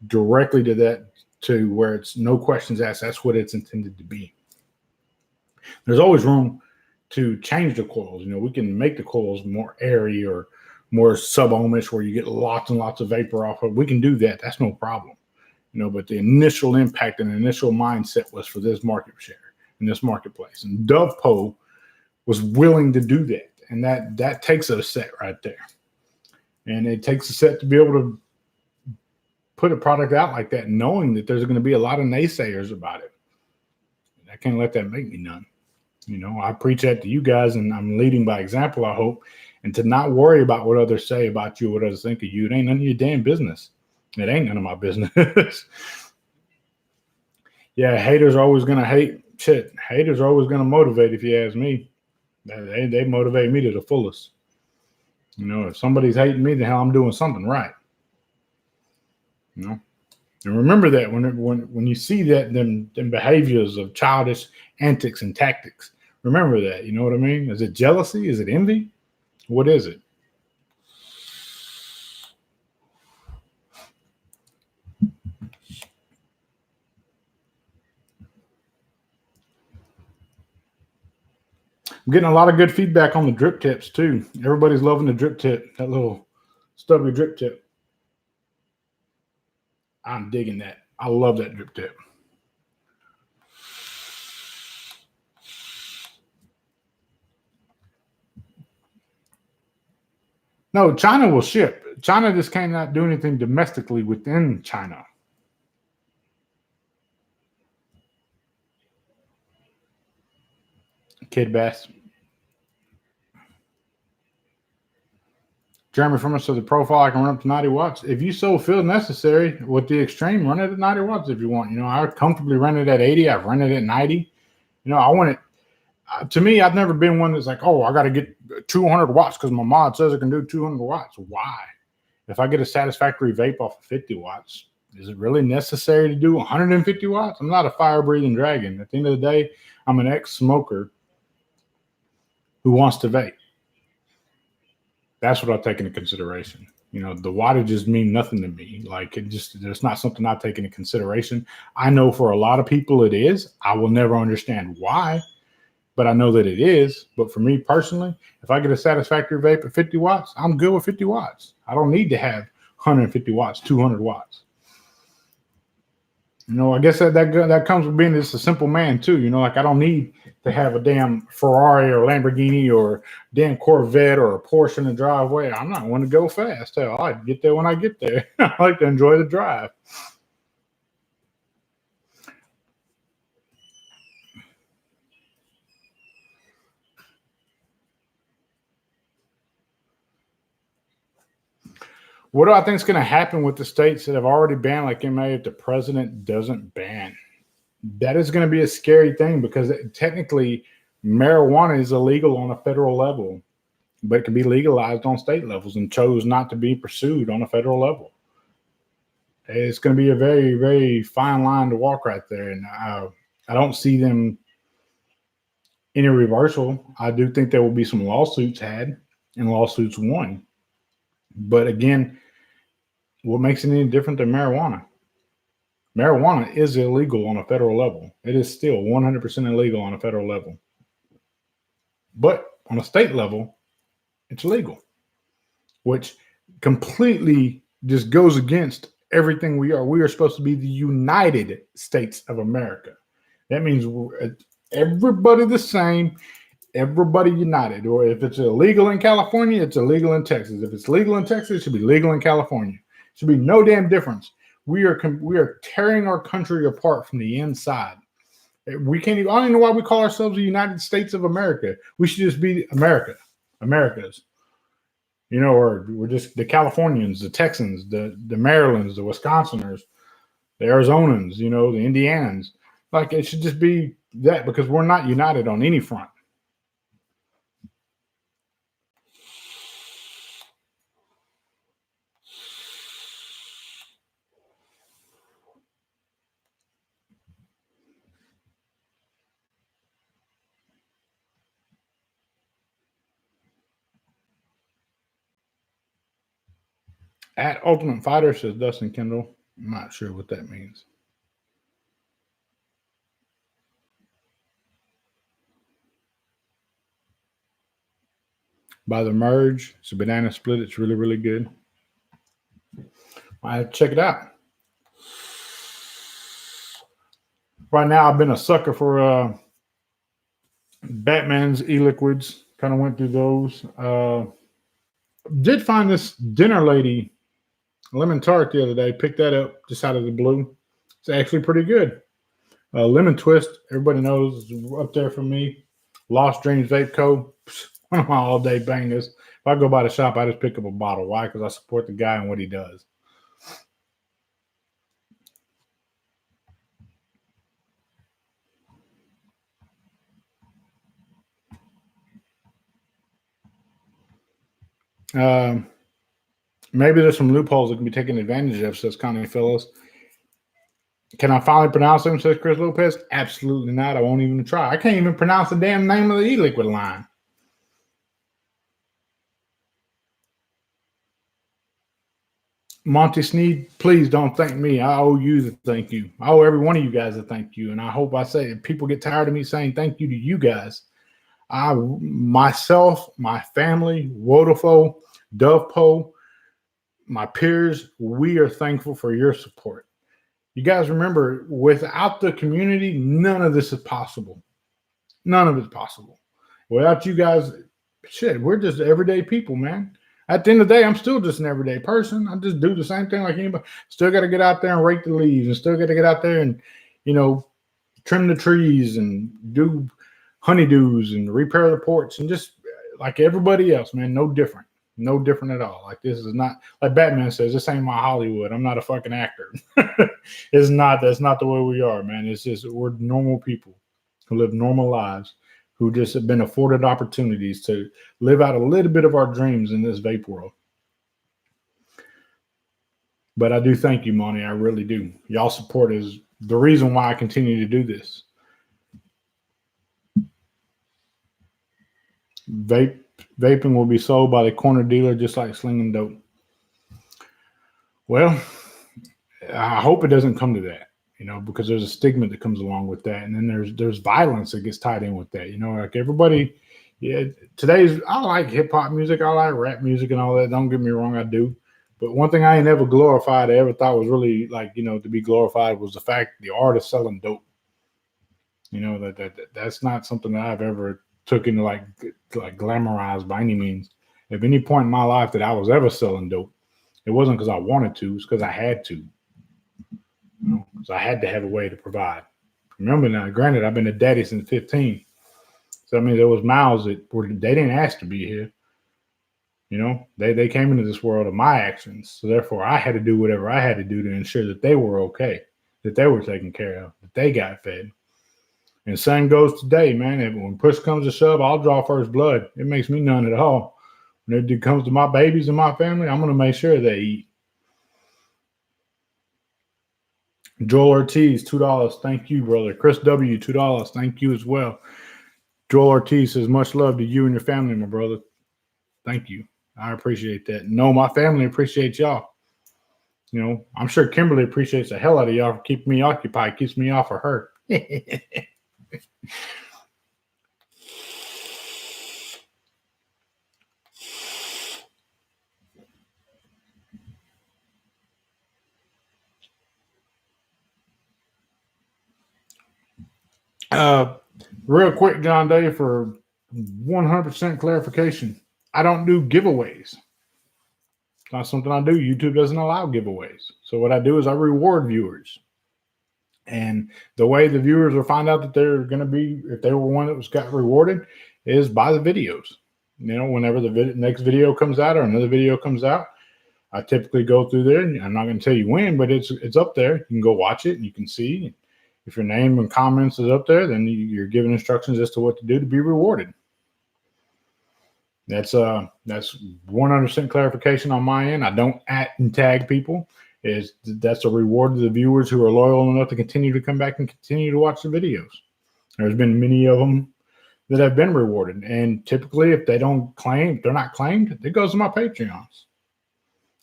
directly to that, to where it's no questions asked. That's what it's intended to be. There's always room to change the coils. You know, we can make the coils more airy or more sub-ohmish where you get lots and lots of vapor off of. We can do that. That's no problem. You know, but the initial impact and initial mindset was for this market share in this marketplace. And DovePo was willing to do that. And that takes a set right there. And it takes a set to be able to put a product out like that, knowing that there's going to be a lot of naysayers about it. And I can't let that make me none. You know, I preach that to you guys, and I'm leading by example, I hope. And to not worry about what others say about you, what others think of you. It ain't none of your damn business. It ain't none of my business. Yeah, haters are always going to hate. Shit, haters are always going to motivate, if you ask me. They motivate me to the fullest. You know, if somebody's hating me, then hell, I'm doing something right. You know, and remember that when you see that them behaviors of childish antics and tactics, remember that. You know what I mean? Is it jealousy? Is it envy? What is it? I'm getting a lot of good feedback on the drip tips too. Everybody's loving the drip tip, that little stubby drip tip. I'm digging that. I love that drip tip. No, China will ship. China just cannot do anything domestically within China. Kid Bass. Jeremy from us, so the profile I can run up to 90 watts. If you so feel necessary with the extreme, run it at 90 watts if you want. You know, I would comfortably run it at 80. I've run it at 90. You know, I want it. To me, I've never been one that's like, oh, I got to get 200 watts because my mod says I can do 200 watts. Why? If I get a satisfactory vape off of 50 watts, is it really necessary to do 150 watts? I'm not a fire-breathing dragon. At the end of the day, I'm an ex-smoker who wants to vape. That's what I take into consideration. You know, the wattages mean nothing to me. Like, there's not something I take into consideration. I know for a lot of people it is. I will never understand why, but I know that it is. But for me personally, if I get a satisfactory vape at 50 watts, I'm good with 50 watts. I don't need to have 150 watts, 200 watts. You know, I guess that comes with being just a simple man too. You know, like I don't need to have a damn Ferrari or Lamborghini or damn Corvette or a Porsche in the driveway. I'm not one to go fast. Hell, I like to get there when I get there. I like to enjoy the drive. What do I think is going to happen with the states that have already banned like MA if the president doesn't ban? that is going to be a scary thing because technically marijuana is illegal on a federal level, but it can be legalized on state levels and chose not to be pursued on a federal level. It's going to be a very, very fine line to walk right there. And I don't see them any reversal. I do think there will be some lawsuits had and lawsuits won. But again, what makes it any different than marijuana? Marijuana is illegal on a federal level. It is still 100% illegal on a federal level. But on a state level, it's legal, which completely just goes against everything we are. We are supposed to be the United States of America. That means everybody the same, everybody united. Or if it's illegal in California, it's illegal in Texas. If it's legal in Texas, it should be legal in California. It should be no damn difference. We are tearing our country apart from the inside. We can't even, I don't even know why we call ourselves the United States of America. We should just be America, Americas. You know, or we're just the Californians, the Texans, the Marylands, the Wisconsiners, the Arizonans, you know, the Indianans. Like it should just be that because we're not united on any front. At Ultimate Fighter, says Dustin Kendall. I'm not sure what that means. By the Merge, it's a banana split. It's really, really good. I have to check it out. Right now, I've been a sucker for Batman's e-liquids. Kind of went through those. Did find this Dinner Lady lemon tart the other day. Picked that up just out of the blue. It's actually pretty good. Lemon Twist, everybody knows, is up there for me. Lost Dreams Vape Co. One of my all-day bangers. If I go by the shop, I just pick up a bottle. Why? Because I support the guy and what he does. Maybe there's some loopholes that can be taken advantage of, says Connie Phyllis. Can I finally pronounce them, says Chris Lopez? Absolutely not. I won't even try. I can't even pronounce the damn name of the e-liquid line. Monty Sneed, please don't thank me. I owe you the thank you. I owe every one of you guys a thank you. And I hope I say if people get tired of me saying thank you to you guys. I, myself, my family, Wodafo, Dovepo, my peers, we are thankful for your support. You guys remember, without the community, none of this is possible. None of it's possible. Without you guys, shit, we're just everyday people, man. At the end of the day, I'm still just an everyday person. I just do the same thing like anybody. Still got to get out there and rake the leaves and still got to get out there and, you know, trim the trees and do honeydews and repair the porch and just like everybody else, man, no different. No different at all. Like this is not, like Batman says, this ain't my Hollywood. I'm not a fucking actor. It's not, that's not the way we are, man. It's just, we're normal people who live normal lives, who just have been afforded opportunities to live out a little bit of our dreams in this vape world. But I do thank you, Monty. I really do. Y'all support is the reason why I continue to do this. Vaping will be sold by the corner dealer just like slinging dope. Well, I hope it doesn't come to that, you know, because there's a stigma that comes along with that. And then there's violence that gets tied in with that. You know, like everybody, yeah, I like hip hop music. I like rap music and all that. Don't get me wrong, I do. But one thing I ain't ever glorified, I ever thought was really like, you know, to be glorified was the fact the artist selling dope. You know, that's not something that I've ever took into like glamorized by any means. At any point in my life that I was ever selling dope, it wasn't because I wanted to, it's because I had to. You know, because I had to have a way to provide. Remember now, granted, I've been a daddy since 15. So I mean there was mouths that they didn't ask to be here. You know, they came into this world of my actions. So therefore I had to do whatever I had to do to ensure that they were okay. that they were taken care of, that they got fed. And same goes today, man. When push comes to shove, I'll draw first blood. It makes me none at all. When it comes to my babies and my family, I'm going to make sure they eat. Joel Ortiz, $2. Thank you, brother. Chris W., $2. Thank you as well. Joel Ortiz says, much love to you and your family, my brother. Thank you. I appreciate that. No, my family appreciates y'all. You know, I'm sure Kimberly appreciates the hell out of y'all for keeping me occupied, keeps me off of her. Real quick, John Day, for 100% clarification, I don't do giveaways. It's not something I do. YouTube doesn't allow giveaways. So what I do is I reward viewers. And the way the viewers will find out that they're going to be, if they were one that was got rewarded, is by the videos. You know, whenever the next video comes out or another video comes out, I typically go through there. And I'm not going to tell you when, but it's up there. You can go watch it and you can see. If your name and comments is up there, then you're given instructions as to what to do to be rewarded. That's 100% clarification on my end. I don't at and tag people. That's a reward to the viewers who are loyal enough to continue to come back and continue to watch the videos. There's been many of them that have been rewarded, and typically, if they're not claimed, it goes to my Patreons.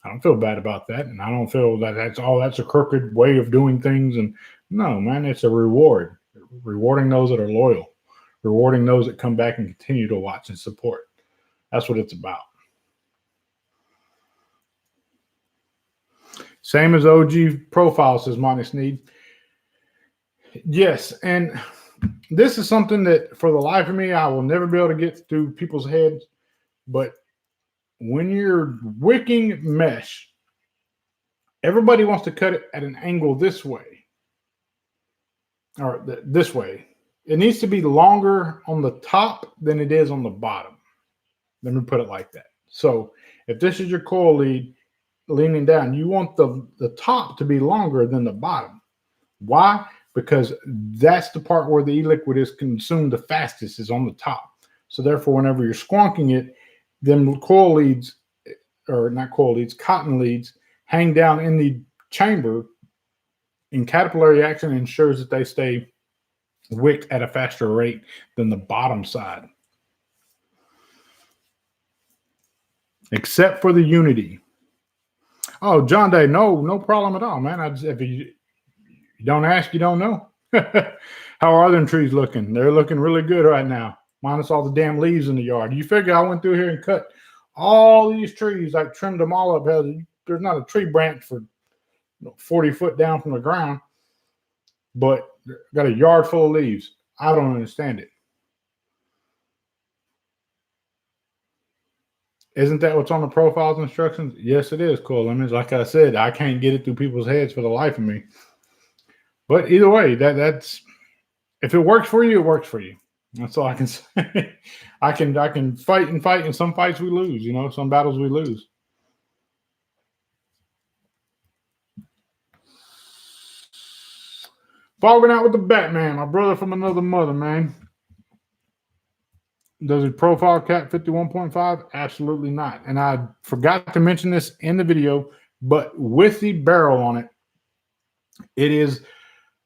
I don't feel bad about that, and I don't feel that that's a crooked way of doing things. And no, man, it's a reward. Rewarding those that are loyal, rewarding those that come back and continue to watch and support. That's what it's about. Same as OG profile, says Monty Sneed. Yes, and this is something that for the life of me, I will never be able to get through people's heads. But when you're wicking mesh, everybody wants to cut it at an angle this way. Or this way. It needs to be longer on the top than it is on the bottom. Let me put it like that. So if this is your coil lead leaning down, you want the top to be longer than the bottom. Why? Because that's the part where the e-liquid is consumed the fastest, is on the top. So therefore, whenever you're squonking it, them coil leads, or not coil leads, cotton leads, hang down in the chamber, and capillary action ensures that they stay wicked at a faster rate than the bottom side. Except for the unity. Oh, John Day, no problem at all, man. If you don't ask, you don't know. How are them trees looking? They're looking really good right now, minus all the damn leaves in the yard. You figure I went through here and cut all these trees, I trimmed them all up. There's not a tree branch for 40 foot down from the ground, but got a yard full of leaves. I don't understand it. Isn't that what's on the profiles instructions? Yes, it is, cool limits. Like I said, I can't get it through people's heads for the life of me. But either way, that's if it works for you, it works for you. That's all I can say. I can fight, and some fights we lose. You know, some battles we lose. Fogging out with the Batman, my brother from another mother, man. Does it profile cap 51.5? Absolutely not. And I forgot to mention this in the video, but with the barrel on it, it is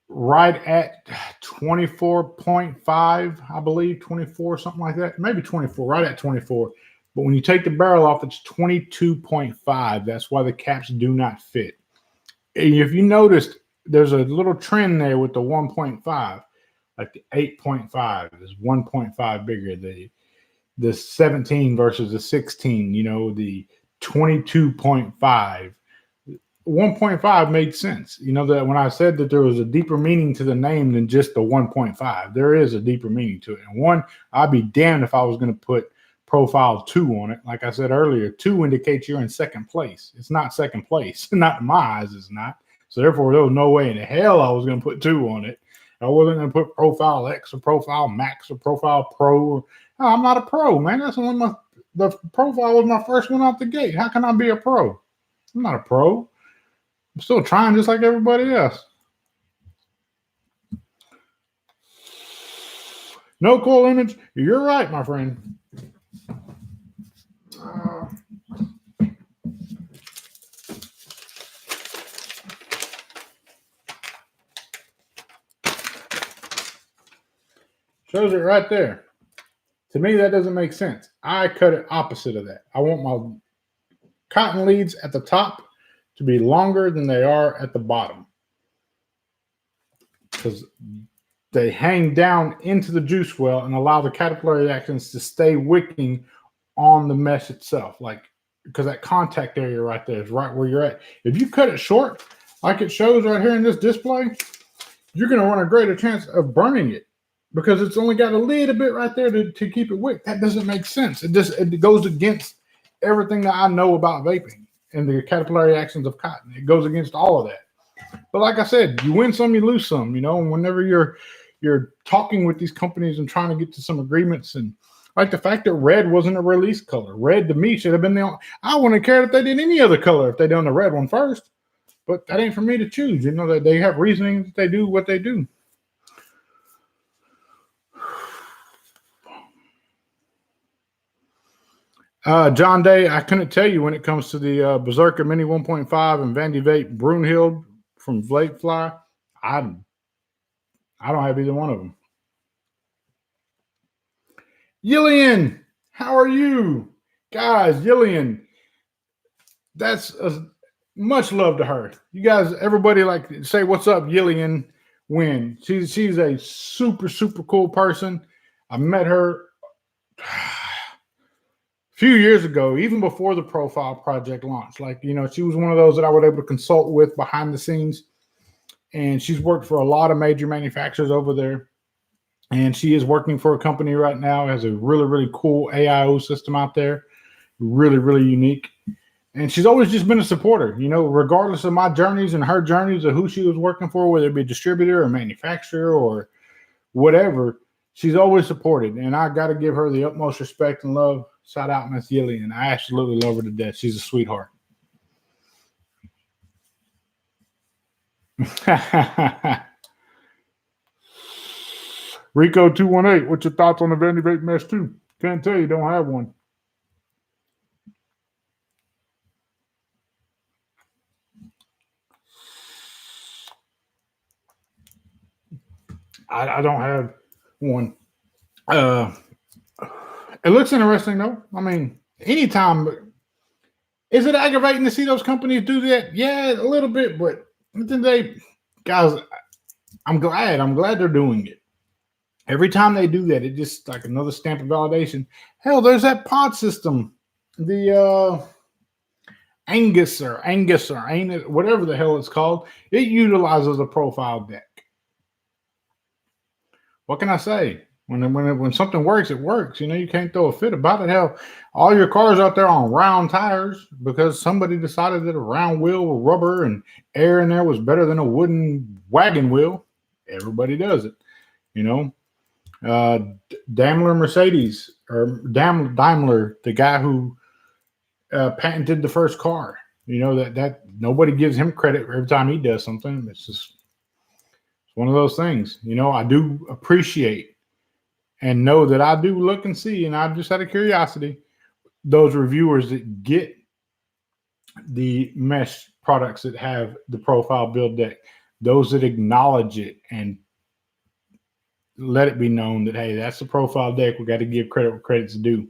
right at 24.5, I believe, 24, something like that. Maybe 24, right at 24. But when you take the barrel off, it's 22.5. That's why the caps do not fit. And if you noticed, there's a little trend there with the 1.5. Like the 8.5 is 1.5 bigger. The 17 versus the 16, you know, the 22.5. 1.5 made sense. You know, that when I said that there was a deeper meaning to the name than just the 1.5, there is a deeper meaning to it. And one, I'd be damned if I was going to put profile 2 on it. Like I said earlier, 2 indicates you're in second place. It's not second place. Not in my eyes, it's not. So therefore, there was no way in hell I was going to put 2 on it. I wasn't going to put profile X or profile Max or profile Pro. No, I'm not a pro, man. That's the profile was my first one out the gate. How can I be a pro? I'm not a pro. I'm still trying just like everybody else. No coil image. You're right, my friend. Shows it right there. To me, that doesn't make sense. I cut it opposite of that. I want my cotton leads at the top to be longer than they are at the bottom, because they hang down into the juice well and allow the capillary actions to stay wicking on the mesh itself. Like, because that contact area right there is right where you're at. If you cut it short, like it shows right here in this display, you're going to run a greater chance of burning it, because it's only got a little bit right there to keep it wick. That doesn't make sense. It goes against everything that I know about vaping and the capillary actions of cotton. It goes against all of that. But like I said, you win some, you lose some, and whenever you're talking with these companies and trying to get to some agreements, and like the fact that red wasn't a release color. Red to me should have been I wouldn't have cared if they did any other color if they done the red one first. But that ain't for me to choose. That they have reasoning that they do what they do. John Day, I couldn't tell you when it comes to the Berserker Mini 1.5 and Vandy Vape Brunhild from Vape Fly. I don't have either one of them. Yillian, how are you? Guys, Yillian, that's much love to her. You guys, everybody like say what's up, Yillian Wynn. She's a super, super cool person. I met her a few years ago, even before the profile project launched. She was one of those that I was able to consult with behind the scenes. And she's worked for a lot of major manufacturers over there. And she is working for a company right now, has a really, really cool AIO system out there. Really, really unique. And she's always just been a supporter, regardless of my journeys and her journeys of who she was working for, whether it be a distributor or manufacturer or whatever. She's always supported. And I got to give her the utmost respect and love. Shout out Miss Yillian. I absolutely love her to death. She's a sweetheart. Rico 218, what's your thoughts on the Vandy Vape Mesh 2? Can't tell you, don't have one. I don't have one. It looks interesting, though. I mean, anytime. Is it aggravating to see those companies do that? Yeah, a little bit, but guys, I'm glad they're doing it. Every time they do that, it just like another stamp of validation. Hell, there's that pod system, the Angus or whatever the hell it's called. It utilizes a profile deck. What can I say? When something works, it works. You can't throw a fit about it. Hell, all your cars out there on round tires because somebody decided that a round wheel with rubber and air in there was better than a wooden wagon wheel. Everybody does it. Daimler Mercedes or Daimler, the guy who patented the first car. That nobody gives him credit every time he does something. It's one of those things. I do appreciate and know that I do look and see, and I'm just out of curiosity, those reviewers that get the mesh products that have the profile build deck, those that acknowledge it and let it be known that, hey, that's the profile deck. We got to give credit where credit's due.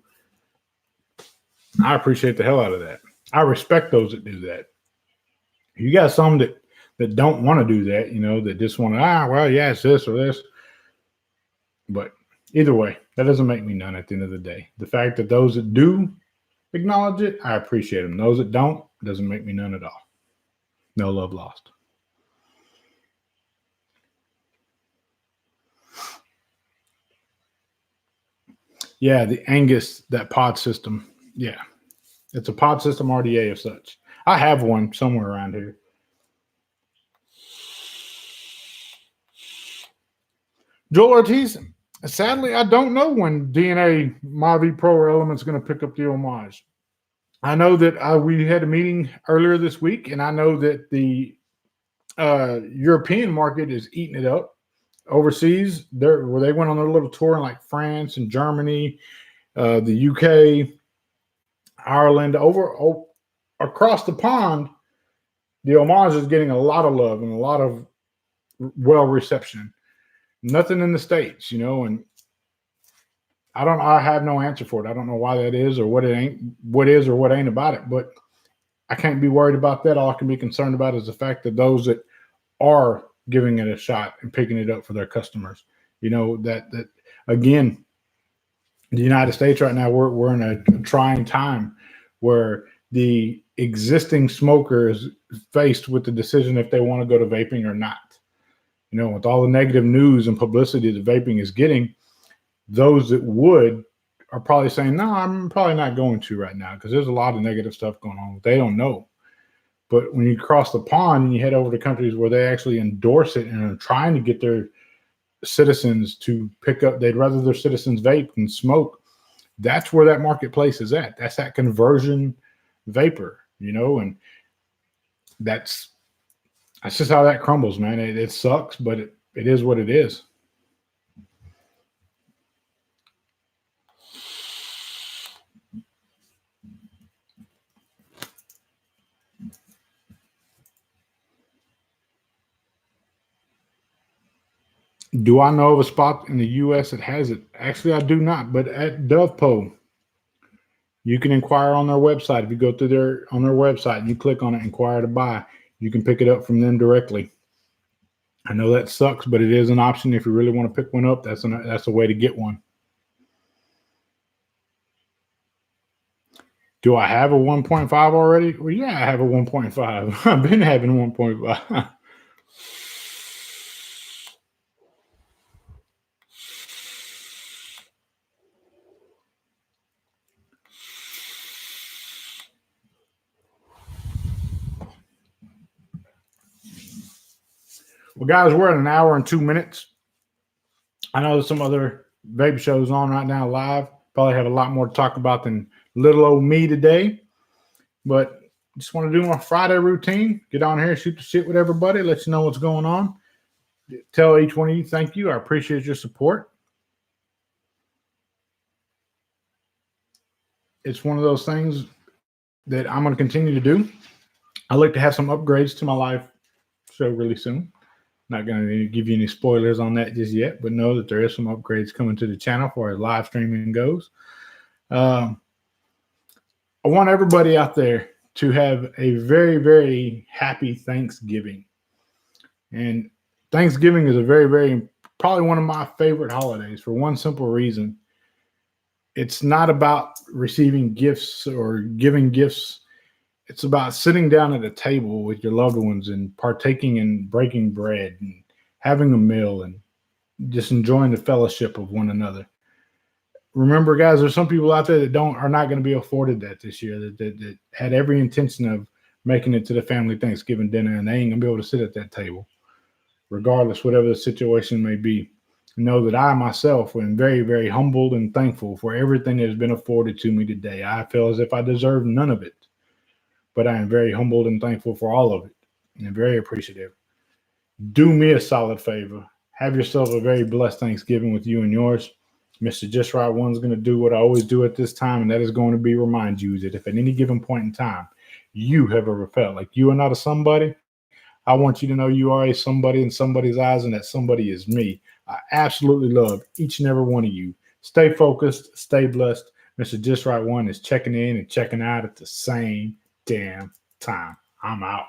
I appreciate the hell out of that. I respect those that do that. You got some that don't want to do that, that just want to, it's this or this. But either way, that doesn't make me none at the end of the day. The fact that those that do acknowledge it, I appreciate them. Those that don't, doesn't make me none at all. No love lost. Yeah, the Angus, that pod system. Yeah, it's a pod system RDA of such. I have one somewhere around here. Joel Ortiz, sadly, I don't know when DNA Mavi Pro or Element's going to pick up the homage. I know that we had a meeting earlier this week, and I know that the European market is eating it up. overseas, where they went on their little tour in like France and Germany, the UK, Ireland, across the pond, the homage is getting a lot of love and a lot of well reception. Nothing in the States, and I have no answer for it. I don't know why that is or what it ain't, what is or what ain't about it, but I can't be worried about that. All I can be concerned about is the fact that those that are giving it a shot and picking it up for their customers, that again, the United States right now, we're in a trying time where the existing smoker is faced with the decision if they want to go to vaping or not. With all the negative news and publicity that vaping is getting, those that would are probably saying, no, I'm probably not going to right now because there's a lot of negative stuff going on. They don't know. But when you cross the pond and you head over to countries where they actually endorse it and are trying to get their citizens to pick up, they'd rather their citizens vape than smoke. That's where that marketplace is at. That's that conversion vapor, and that's just how that crumbles, man. It sucks, but it is what it is. Do I know of a spot in the U.S. that has it? Actually, I do not. But at DovePo, you can inquire on their website. If you go through on their website and you click on it, inquire to buy, you can pick it up from them directly. I know that sucks, but it is an option if you really want to pick one up. That's a way to get one. Do I have a 1.5 already? Well, yeah, I have a 1.5. I've been having 1.5. Well, guys, we're at an hour and 2 minutes. I know there's some other vape shows on right now live. Probably have a lot more to talk about than little old me today. But just want to do my Friday routine. Get on here, shoot the shit with everybody, let you know what's going on. Tell each one of you thank you. I appreciate your support. It's one of those things that I'm going to continue to do. I'd like to have some upgrades to my live show really soon. Not going to give you any spoilers on that just yet, but know that there is some upgrades coming to the channel for as live streaming goes. I want everybody out there to have a very, very happy Thanksgiving. And Thanksgiving is a very, very, probably one of my favorite holidays for one simple reason. It's not about receiving gifts or giving gifts. It's about sitting down at a table with your loved ones and partaking in breaking bread and having a meal and just enjoying the fellowship of one another. Remember, guys, there's some people out there that are not going to be afforded that this year, that had every intention of making it to the family Thanksgiving dinner, and they ain't going to be able to sit at that table, regardless, whatever the situation may be. Know that I myself am very, very humbled and thankful for everything that has been afforded to me today. I feel as if I deserve none of it, but I am very humbled and thankful for all of it and very appreciative. Do me a solid favor. Have yourself a very blessed Thanksgiving with you and yours. Mr. Just Right One's going to do what I always do at this time, and that is going to be remind you that if at any given point in time you have ever felt like you are not a somebody, I want you to know you are a somebody in somebody's eyes, and that somebody is me. I absolutely love each and every one of you. Stay focused, stay blessed. Mr. Just Right One is checking in and checking out at the same damn time. I'm out.